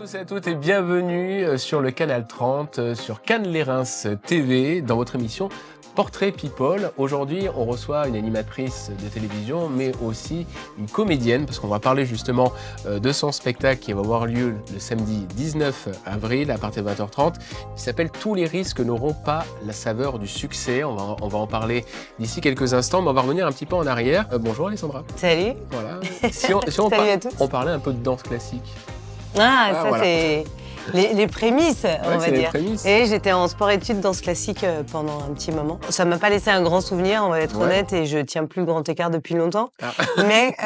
tous et à toutes et bienvenue sur le canal 30, sur Cannes-les-Reims TV, dans votre émission Portrait People. Aujourd'hui, on reçoit une animatrice de télévision, mais aussi une comédienne, parce qu'on va parler justement de son spectacle qui va avoir lieu le samedi 19 avril à partir de 20h30. Il s'appelle « Tous les risques n'auront pas la saveur du succès ». On va en parler d'ici quelques instants, mais on va revenir un petit peu en arrière. Bonjour Alessandra. Salut. Voilà. Salut à tous. On parlait un peu de danse classique. Ça voilà. C'est les prémices, on va dire. Prémices. Et j'étais en sport-études danse classique pendant un petit moment. Ça m'a pas laissé un grand souvenir, on va être honnête, et je tiens plus le grand écart depuis longtemps. Mais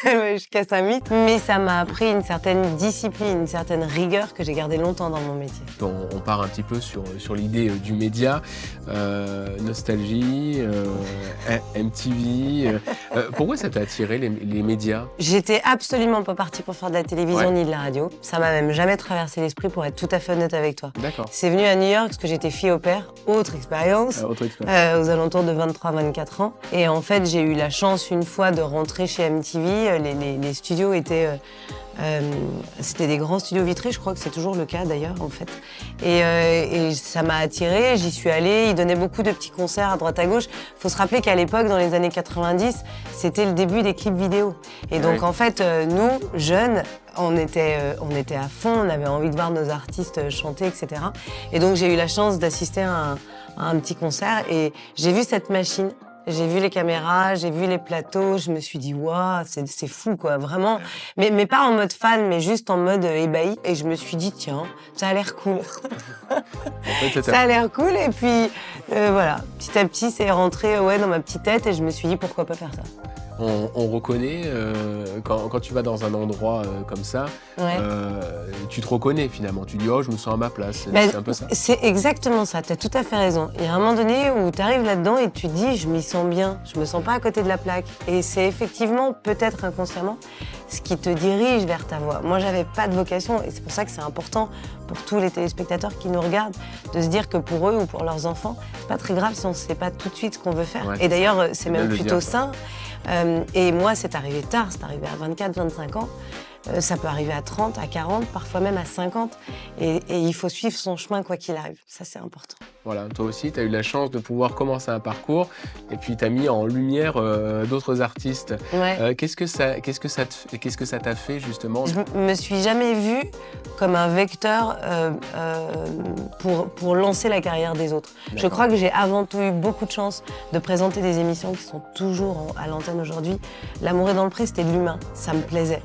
je casse un mythe. Mais ça m'a appris une certaine discipline, une certaine rigueur que j'ai gardée longtemps dans mon métier. On part un petit peu sur l'idée du média, nostalgie, MTV. Pourquoi ça t'a attiré les médias? J'étais absolument pas partie pour faire de la télévision ni de la radio. Ça m'a même jamais traversé l'esprit, pour être tout à fait honnête avec toi. D'accord. C'est venu à New York parce que j'étais fille au père, autre expérience, aux alentours de 23-24 ans. Et en fait, j'ai eu la chance une fois de rentrer chez MTV. Les studios étaient... c'était des grands studios vitrés, je crois que c'est toujours le cas d'ailleurs en fait. Et ça m'a attirée, j'y suis allée, ils donnaient beaucoup de petits concerts à droite à gauche. Faut se rappeler qu'à l'époque, dans les années 90, c'était le début des clips vidéo. Et donc en fait, nous, jeunes, on était à fond, on avait envie de voir nos artistes chanter, etc. Et donc j'ai eu la chance d'assister à un petit concert et j'ai vu cette machine. J'ai vu les caméras, j'ai vu les plateaux, je me suis dit, waouh, c'est fou, quoi, vraiment. Mais pas en mode fan, mais juste en mode ébahi. Et je me suis dit, tiens, ça a l'air cool. Ça a l'air cool, et puis voilà, petit à petit, c'est rentré dans ma petite tête, et je me suis dit, pourquoi pas faire ça. On reconnaît, quand tu vas dans un endroit comme ça, tu te reconnais finalement. Tu dis, oh, je me sens à ma place. C'est un peu ça. C'est exactement ça, tu as tout à fait raison. Il y a un moment donné où tu arrives là-dedans et tu te dis, je m'y sens bien, je me sens pas à côté de la plaque. Et c'est effectivement, peut-être inconsciemment, ce qui te dirige vers ta voie. Moi, j'avais pas de vocation, et c'est pour ça que c'est important pour tous les téléspectateurs qui nous regardent, de se dire que pour eux ou pour leurs enfants, c'est pas très grave si on sait pas tout de suite ce qu'on veut faire. Et d'ailleurs, c'est même plutôt sain. Et moi, c'est arrivé tard, c'est arrivé à 24, 25 ans. Ça peut arriver à 30, à 40, parfois même à 50. Et il faut suivre son chemin quoi qu'il arrive. Ça, c'est important. Voilà, toi aussi, tu as eu la chance de pouvoir commencer un parcours et puis tu as mis en lumière d'autres artistes. Qu'est-ce que ça t'a fait, justement? Je me suis jamais vue comme un vecteur pour lancer la carrière des autres. Je crois que j'ai avant tout eu beaucoup de chance de présenter des émissions qui sont toujours à l'antenne aujourd'hui. L'amour est dans le pré, c'était de l'humain, ça me plaisait.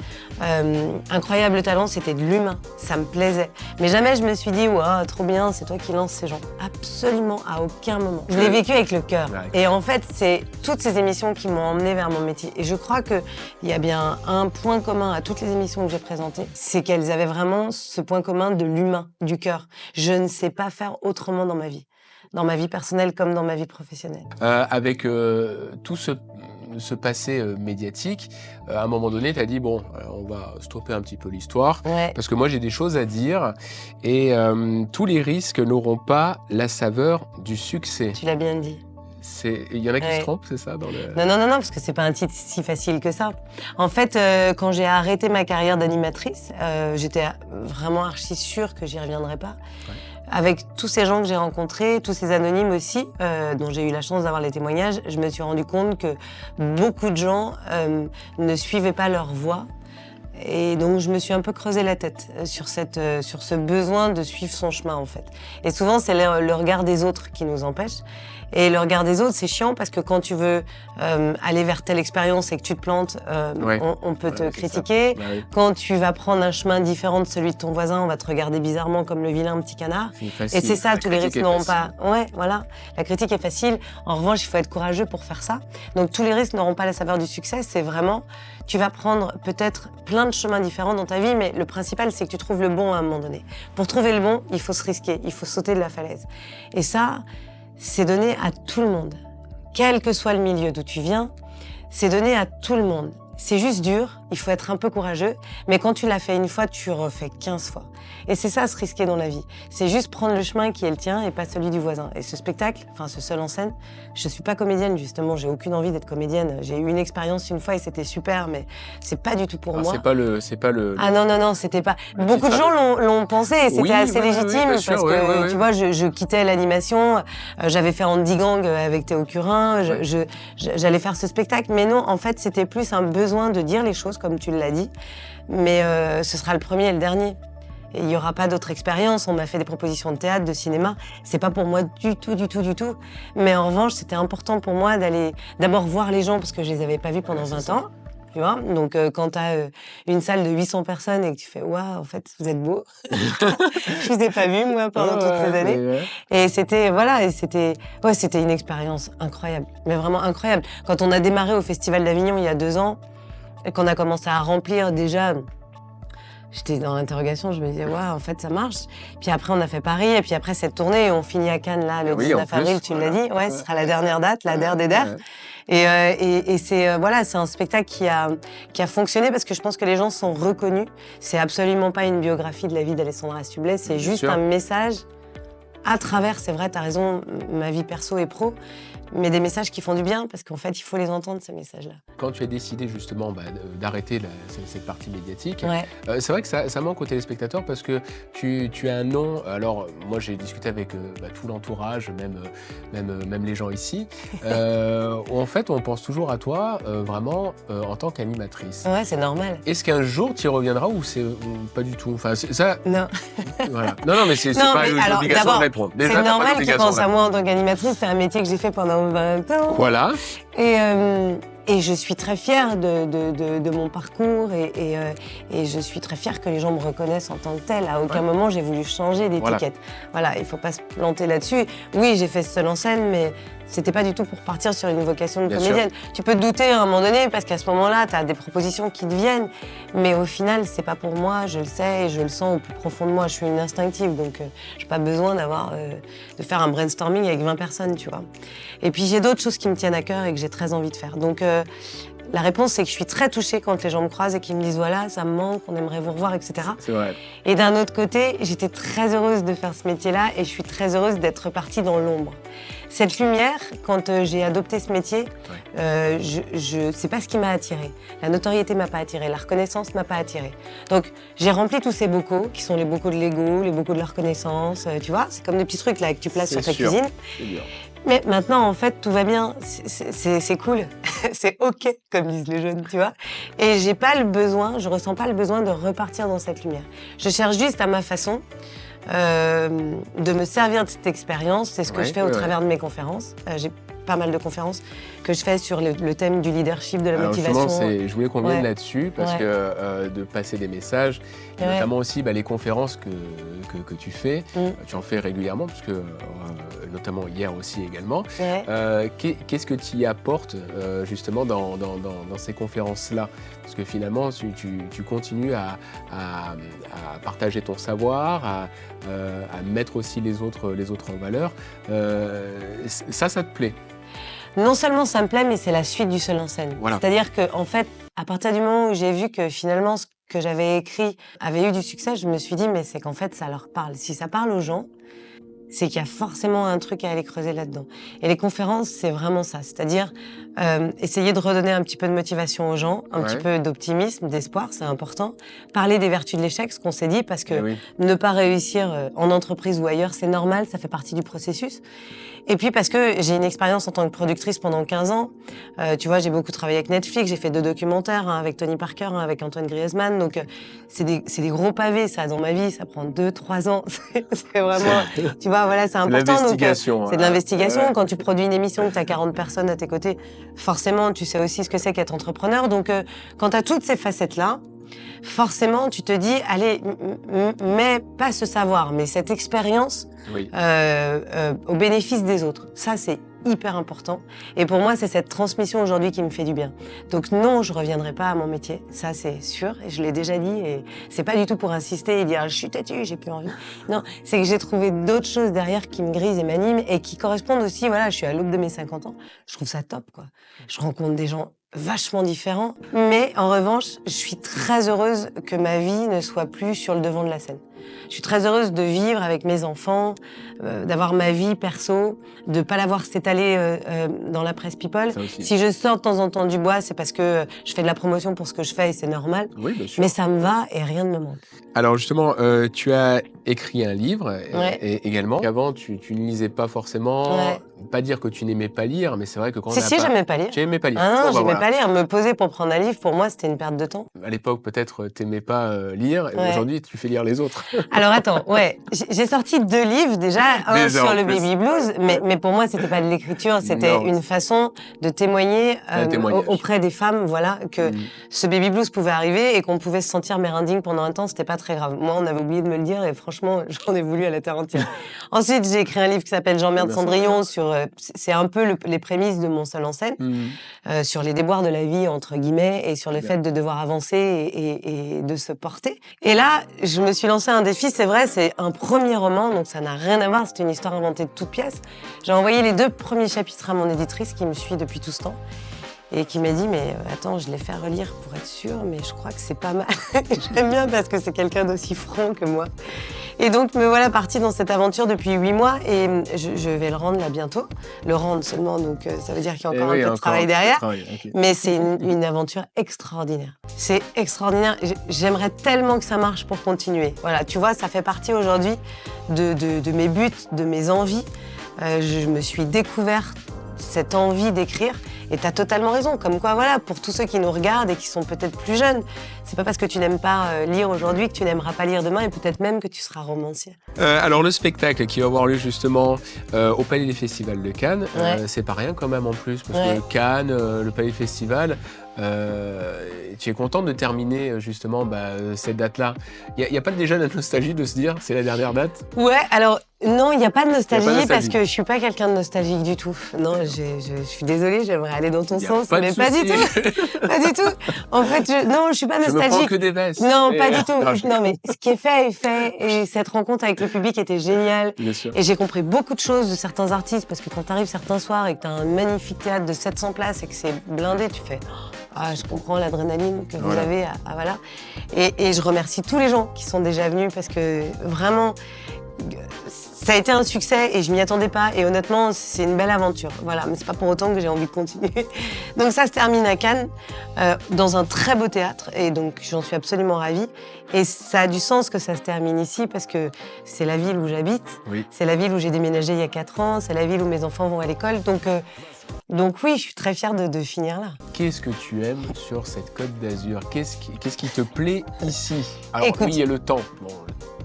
Incroyable talent, c'était de l'humain, ça me plaisait. Mais jamais je me suis dit, wow, trop bien, c'est toi qui lances ces gens. Absolument, à aucun moment. Je l'ai vécu avec le cœur. Et en fait, c'est toutes ces émissions qui m'ont emmenée vers mon métier. Et je crois qu'il y a bien un point commun à toutes les émissions que j'ai présentées, c'est qu'elles avaient vraiment ce point commun de l'humain, du cœur. Je ne sais pas faire autrement dans ma vie personnelle comme dans ma vie professionnelle. Avec tout ce passé médiatique, à un moment donné, tu as dit, bon, on va stopper un petit peu l'histoire, parce que moi, j'ai des choses à dire, et tous les risques n'auront pas la saveur du succès. Tu l'as bien dit. Il y en a qui se trompent, c'est ça dans le... Non, parce que c'est pas un titre si facile que ça. En fait, quand j'ai arrêté ma carrière d'animatrice, j'étais vraiment archi sûre que j'y reviendrais pas. Avec tous ces gens que j'ai rencontrés, tous ces anonymes aussi, dont j'ai eu la chance d'avoir les témoignages, je me suis rendu compte que beaucoup de gens ne suivaient pas leur voie. Et donc, je me suis un peu creusé la tête sur ce besoin de suivre son chemin, en fait. Et souvent, c'est le regard des autres qui nous empêche. Et le regard des autres, c'est chiant parce que quand tu veux aller vers telle expérience et que tu te plantes, on peut te critiquer. Quand tu vas prendre un chemin différent de celui de ton voisin, on va te regarder bizarrement comme le vilain petit canard. Et c'est ça, tous les risques n'auront pas... voilà. La critique est facile. En revanche, il faut être courageux pour faire ça. Donc, tous les risques n'auront pas la saveur du succès. C'est vraiment... Tu vas prendre peut-être plein de chemins différents dans ta vie, mais le principal, c'est que tu trouves le bon à un moment donné. Pour trouver le bon, il faut se risquer, il faut sauter de la falaise. Et ça, c'est donné à tout le monde. Quel que soit le milieu d'où tu viens, c'est donné à tout le monde. c'est juste dur, il faut être un peu courageux, mais quand tu l'as fait une fois, tu refais 15 fois. Et c'est ça, se risquer dans la vie. C'est juste prendre le chemin qui est le tien et pas celui du voisin. Et ce spectacle, enfin ce seul en scène, je suis pas comédienne justement, j'ai aucune envie d'être comédienne. J'ai eu une expérience une fois et c'était super, mais c'est pas du tout pour moi. C'est pas le. Ah non, c'était pas. Beaucoup de gens l'ont pensé et c'était assez légitime parce que tu vois, je quittais l'animation, j'avais fait Andy Gang avec Théo Curin, j'allais faire ce spectacle, mais non, en fait, c'était plus un besoin de dire les choses comme tu l'as dit, mais ce sera le premier et le dernier. Et il n'y aura pas d'autre expérience. On m'a fait des propositions de théâtre, de cinéma. C'est pas pour moi du tout. Mais en revanche, c'était important pour moi d'aller d'abord voir les gens parce que je les avais pas vus pendant 20 ans. Tu vois, donc quand tu as une salle de 800 personnes et que tu fais waouh, en fait, vous êtes beaux. Je vous ai pas vus moi pendant toutes ces années. Et c'était c'était une expérience incroyable, mais vraiment incroyable. Quand on a démarré au Festival d'Avignon il y a 2 ans et qu'on a commencé à remplir déjà. J'étais dans l'interrogation, je me disais, waouh, en fait, ça marche. Puis après, on a fait Paris, et puis après, cette tournée, on finit à Cannes, là, le 19 avril, tu l'as dit. Ouais, ce sera la dernière date, la der des der. Et c'est un spectacle qui a fonctionné parce que je pense que les gens sont reconnus. C'est absolument pas une biographie de la vie d'Alessandra Sublet, c'est juste un message à travers, c'est vrai, t'as raison, ma vie perso et pro, mais des messages qui font du bien, parce qu'en fait, il faut les entendre, ces messages-là. Quand tu as décidé justement d'arrêter cette partie médiatique, c'est vrai que ça manque aux téléspectateurs parce que tu as un nom. Alors, moi, j'ai discuté avec tout l'entourage, même les gens ici. En fait, on pense toujours à toi vraiment en tant qu'animatrice. Ouais, c'est normal. Est-ce qu'un jour, tu y reviendras ou pas du tout? Enfin, ça... Non. Voilà. Non, mais c'est pas une obligation de répondre. Déjà, c'est normal qu'ils pensent à moi en tant qu'animatrice. C'est un métier que j'ai fait pendant 20 ans. Voilà. Et je suis très fière de mon parcours et je suis très fière que les gens me reconnaissent en tant que telle. À aucun moment, j'ai voulu changer d'étiquette. Voilà, il faut pas se planter là-dessus. Oui, j'ai fait seul en scène, mais c'était pas du tout pour partir sur une vocation de comédienne. Tu peux te douter à un moment donné, parce qu'à ce moment-là, tu as des propositions qui te viennent. Mais au final, c'est pas pour moi, je le sais et je le sens au plus profond de moi. Je suis une instinctive, donc j'ai pas besoin de faire un brainstorming avec 20 personnes, tu vois. Et puis j'ai d'autres choses qui me tiennent à cœur et que j'ai très envie de faire. Donc la réponse, c'est que je suis très touchée quand les gens me croisent et qu'ils me disent voilà, ça me manque, on aimerait vous revoir, etc. C'est vrai. Et d'un autre côté, j'étais très heureuse de faire ce métier-là et je suis très heureuse d'être partie dans l'ombre. Cette lumière, quand j'ai adopté ce métier, c'est pas ce qui m'a attirée. La notoriété m'a pas attirée, la reconnaissance m'a pas attirée. Donc j'ai rempli tous ces bocaux, qui sont les bocaux de l'ego, les bocaux de la reconnaissance, tu vois. C'est comme des petits trucs là que tu places sur ta cuisine. C'est bien. Mais maintenant, en fait, tout va bien. C'est cool. C'est OK, comme disent les jeunes, tu vois. Et je ressens pas le besoin de repartir dans cette lumière. Je cherche juste à ma façon de me servir de cette expérience. C'est ce que je fais au travers de mes conférences. J'ai pas mal de conférences que je fais sur le thème du leadership, de la motivation. Je voulais qu'on vienne là-dessus parce que de passer des messages, et notamment aussi les conférences que tu fais, tu en fais régulièrement, parce que notamment hier aussi également. Qu'est-ce que tu y apportes justement dans ces conférences-là? Parce que finalement, tu continues à partager ton savoir, à mettre aussi les autres en valeur. Ça te plaît? Non seulement ça me plaît, mais c'est la suite du seul en scène. Voilà. C'est-à-dire que, en fait, à partir du moment où j'ai vu que finalement ce que j'avais écrit avait eu du succès, je me suis dit, mais c'est qu'en fait, ça leur parle. Si ça parle aux gens, c'est qu'il y a forcément un truc à aller creuser là-dedans. Et les conférences, c'est vraiment ça. C'est-à-dire essayer de redonner un petit peu de motivation aux gens, un petit peu d'optimisme, d'espoir, c'est important. Parler des vertus de l'échec, ce qu'on s'est dit, parce que ne pas réussir en entreprise ou ailleurs, c'est normal, ça fait partie du processus. Et puis parce que j'ai une expérience en tant que productrice pendant 15 ans. Tu vois, j'ai beaucoup travaillé avec Netflix, j'ai fait 2 documentaires, avec Tony Parker, avec Antoine Griezmann. Donc c'est des gros pavés, ça, dans ma vie. Ça prend 2-3 ans. C'est vraiment, tu vois, voilà, c'est important. C'est de l'investigation. Quand tu produis une émission, que tu as 40 personnes à tes côtés, forcément, tu sais aussi ce que c'est qu'être entrepreneur. Donc quand tu as toutes ces facettes-là, forcément, tu te dis, allez, mais pas ce savoir, mais cette expérience au bénéfice des autres. Ça, c'est hyper important. Et pour moi, c'est cette transmission aujourd'hui qui me fait du bien. Donc non, je reviendrai pas à mon métier. Ça, c'est sûr. Et je l'ai déjà dit. Et c'est pas du tout pour insister et dire, je suis têtue, j'ai plus envie. Non, c'est que j'ai trouvé d'autres choses derrière qui me grisent et m'animent et qui correspondent aussi, voilà, je suis à l'aube de mes 50 ans. Je trouve ça top, quoi. Je rencontre des gens vachement différent. Mais en revanche, je suis très heureuse que ma vie ne soit plus sur le devant de la scène. Je suis très heureuse de vivre avec mes enfants, d'avoir ma vie perso, de pas l'avoir s'étaler dans la presse people. Si je sors de temps en temps du bois, c'est parce que je fais de la promotion pour ce que je fais et c'est normal. Oui, bien sûr. Mais ça me va et rien ne me manque. Alors justement, tu as écrit un livre et également. Avant, tu ne lisais pas forcément. Ouais. Pas dire que tu n'aimais pas lire, mais c'est vrai que quand Si, j'aimais pas lire. Tu n'aimais pas lire. Ah non, j'aimais pas lire. Me poser pour prendre un livre, pour moi, c'était une perte de temps. À l'époque, peut-être, t'aimais pas lire. Et aujourd'hui, tu fais lire les autres. Alors attends, j'ai sorti 2 livres déjà, un sur le baby blues, mais pour moi, c'était pas de l'écriture, c'était une façon de témoigner auprès des femmes, voilà, que ce baby blues pouvait arriver et qu'on pouvait se sentir mère indigne pendant un temps, c'était pas très grave. Moi, on avait oublié de me le dire et franchement, j'en ai voulu à la terre entière. Ensuite, j'ai écrit un livre qui s'appelle J'emmerde Cendrillon sur, c'est un peu les prémices de mon seul en scène, sur les déboires de la vie, entre guillemets, et sur le fait de devoir avancer et de se porter. Et là, je me suis lancé un défi, c'est vrai, c'est un premier roman, donc ça n'a rien à voir, c'est une histoire inventée de toutes pièces. J'ai envoyé les 2 premiers chapitres à mon éditrice qui me suit depuis tout ce temps et qui m'a dit « mais attends, je l'ai fait relire pour être sûre, mais je crois que c'est pas mal. » J'aime bien parce que c'est quelqu'un d'aussi franc que moi. Et donc me voilà partie dans cette aventure depuis 8 mois et je vais le rendre là bientôt. Le rendre seulement, donc ça veut dire qu'il y a encore un peu de travail derrière. Mais c'est une aventure extraordinaire. C'est extraordinaire. J'aimerais tellement que ça marche pour continuer. Voilà, tu vois, ça fait partie aujourd'hui de mes buts, de mes envies. Je me suis découvert cette envie d'écrire. Et t'as totalement raison, comme quoi, voilà, pour tous ceux qui nous regardent et qui sont peut-être plus jeunes, c'est pas parce que tu n'aimes pas lire aujourd'hui que tu n'aimeras pas lire demain et peut-être même que tu seras romancier. Alors le spectacle qui va avoir lieu justement au Palais des Festivals de Cannes, c'est pas rien quand même en plus, parce que Cannes, le Palais des Festivals, tu es contente de terminer justement cette date-là. Il n'y a pas déjà la nostalgie de se dire c'est la dernière date? Ouais, alors non, il n'y a pas de nostalgie parce que je suis pas quelqu'un de nostalgique du tout. Non, je suis désolée, j'aimerais aller dans ton sens, mais pas du tout. Pas du tout. En fait, non, je suis pas nostalgique. Je me prends que des vestes. Non, pas du tout. Non, mais ce qui est fait est fait. Et cette rencontre avec le public était géniale. Bien sûr. Et j'ai compris beaucoup de choses de certains artistes parce que quand tu arrives certains soirs et que tu as un magnifique théâtre de 700 places et que c'est blindé, tu fais ah, je comprends l'adrénaline que vous avez. Voilà. Et je remercie tous les gens qui sont déjà venus parce que vraiment, ça a été un succès et je m'y attendais pas. Et honnêtement, c'est une belle aventure. Voilà, mais c'est pas pour autant que j'ai envie de continuer. Donc ça se termine à Cannes, dans un très beau théâtre. Et donc j'en suis absolument ravie. Et ça a du sens que ça se termine ici parce que c'est la ville où j'habite. Oui. C'est la ville où j'ai déménagé il y a 4 ans. C'est la ville où mes enfants vont à l'école. Donc oui, je suis très fière de finir là. Qu'est-ce que tu aimes sur cette Côte d'Azur? Qu'est-ce qui te plaît ici? Alors écoute, oui, il y a le temps. Bon.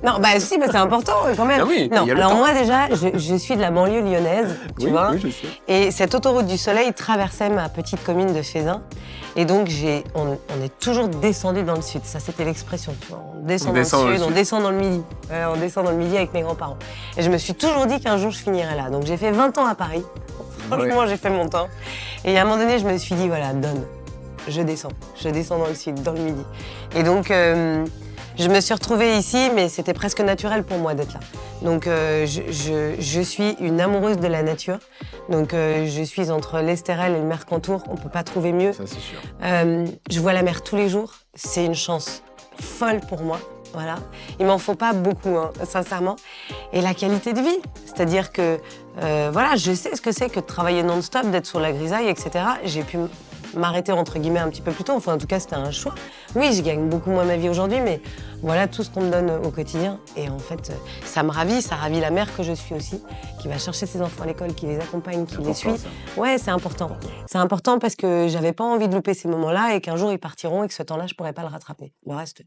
Non, si, c'est important quand même. Ah oui, non, alors moi déjà, je suis de la banlieue lyonnaise, tu vois. Oui, je sais. Et cette autoroute du Soleil traversait ma petite commune de Fézin. Et donc on est toujours descendu dans le sud. Ça, c'était l'expression, tu vois. On descend dans le sud, on descend dans le midi. On descend dans le midi avec mes grands-parents. Et je me suis toujours dit qu'un jour je finirais là. Donc j'ai fait 20 ans à Paris. Franchement, j'ai fait mon temps. Et à un moment donné, je me suis dit, voilà, donne. Je descends dans le sud, dans le midi. Et donc, je me suis retrouvée ici, mais c'était presque naturel pour moi d'être là. Donc, je suis une amoureuse de la nature. Donc, je suis entre l'Estérel et le Mercantour. On ne peut pas trouver mieux. Ça, c'est sûr. Je vois la mer tous les jours. C'est une chance folle pour moi. Voilà. Il m'en faut pas beaucoup, hein, sincèrement. Et la qualité de vie. C'est-à-dire que, voilà, je sais ce que c'est que de travailler non-stop, d'être sur la grisaille, etc. J'ai pu m'arrêter, entre guillemets, un petit peu plus tôt. Enfin, en tout cas, c'était un choix. Oui, je gagne beaucoup moins ma vie aujourd'hui, mais voilà tout ce qu'on me donne au quotidien. Et en fait, ça me ravit, ça ravit la mère que je suis aussi, qui va chercher ses enfants à l'école, qui les accompagne, qui les suit. Ça. Ouais, c'est important. C'est important parce que j'avais pas envie de louper ces moments-là et qu'un jour ils partiront et que ce temps-là, je pourrais pas le rattraper. Le reste,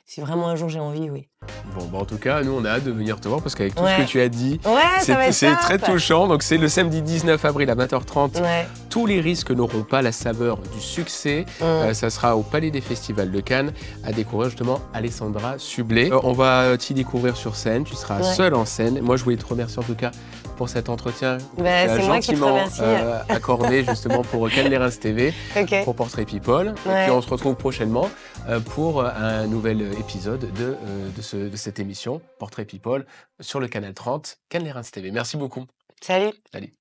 si vraiment un jour j'ai envie, oui. Bon, en tout cas, nous, on a hâte de venir te voir parce qu'avec tout ce que tu as dit, c'est très touchant. Donc, c'est le samedi 19 avril à 20h30. Ouais. Tous les risques n'auront pas la saveur du succès. Ça sera au Palais des Festivals de Cannes à découvrir justement Alessandra Sublet. On va t'y découvrir sur scène. Tu seras seule en scène. Moi, je voulais te remercier en tout cas pour cet entretien c'est moi qui te remercie. Accordé justement pour Cannes les Reims TV, pour Portrait People. Et puis, on se retrouve prochainement pour un nouvel épisode de cette émission Portrait People sur le canal 30 Cannes les Reims TV. Merci beaucoup. Salut. Salut.